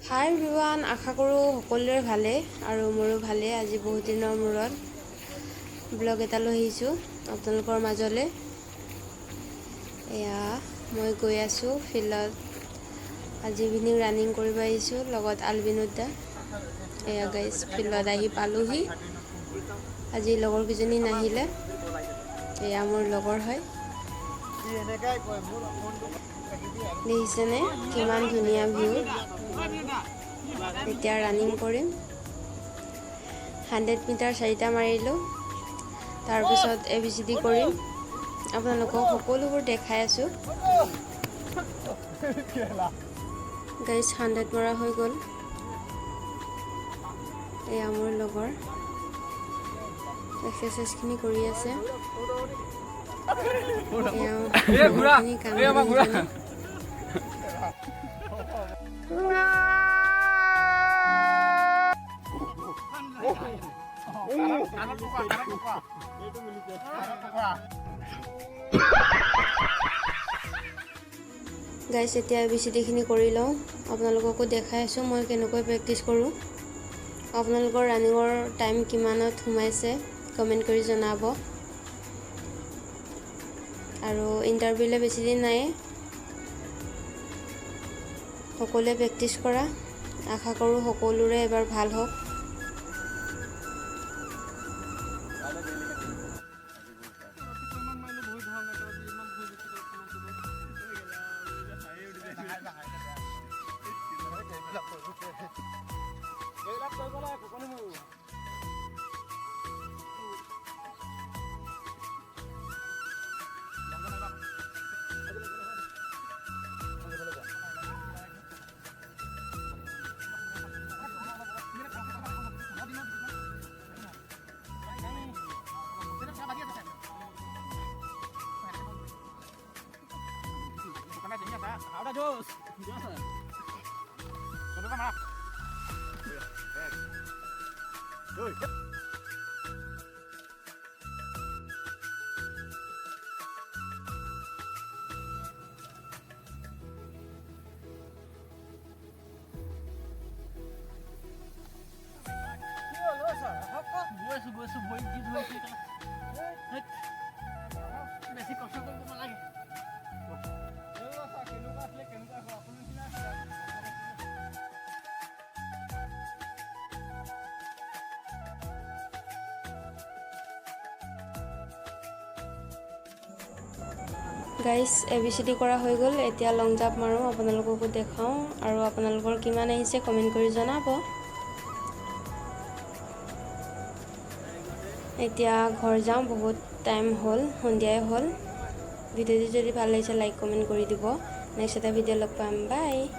হাই everyone, আশা কৰোঁ সকলোৰে ভালে আৰু মোৰো ভালে। আজি বহুত দিনৰ মূৰত ব্লগ এটা লৈ আহিছোঁ আপোনালোকৰ মাজলৈ। এয়া মই গৈ আছোঁ ফিল্ডত। আজি ইভিনিং ৰানিং কৰিব আহিছোঁ লগত আলবিনুদ দা। এয়া গাইজ ফিল্ডত আহি পালোহি। আজি লগৰকেইজনী নাহিলে, এয়া মোৰ লগৰ হয়। দেখিছেনে কিমান ধুনীয়া ভিউ। এতিয়া ৰানিং কৰিম। 100 মিটাৰ 4টা মাৰিলোঁ, তাৰপিছত ABCD কৰিম। আপোনালোকক সকলোবোৰ দেখাই আছোঁ। গাইজ 100 মৰা হৈ গ'ল। এয়া মোৰ লগৰ এক্সাৰচাইজখিনি কৰি আছে। গাইজ এতিয়া ABCDখিনি কৰি লওঁ। আপোনালোককো দেখাই আছোঁ মই কেনেকৈ প্ৰেক্টিছ কৰোঁ। আপোনালোকৰ ৰানিঙৰ টাইম কিমানত সোমাইছে কমেণ্ট কৰি জনাব। আৰু ইণ্টাৰভিউলৈ বেছিদিন নাই, সকলোৱে প্ৰেক্টিছ কৰা। আশা কৰোঁ সকলোৰে এবাৰ ভাল হওক। Ahora yo. বেশি কষ্ট কৰবো নালাগে। গাইজ ABCD কৰা হৈ গ'ল। এতিয়া লং জাম্প মাৰোঁ, আপোনালোককো দেখাওঁ আৰু আপোনালোকৰ কিমান আহিছে কমেণ্ট কৰি জনাব। এতিয়া ঘৰ যাওঁ, বহুত টাইম হ'ল, সন্ধিয়াই হ'ল। ভিডিঅ'টো যদি ভাল লাগিছে লাইক কমেণ্ট কৰি দিব। নেক্সট এটা ভিডিঅ' লগ পাম, বাই।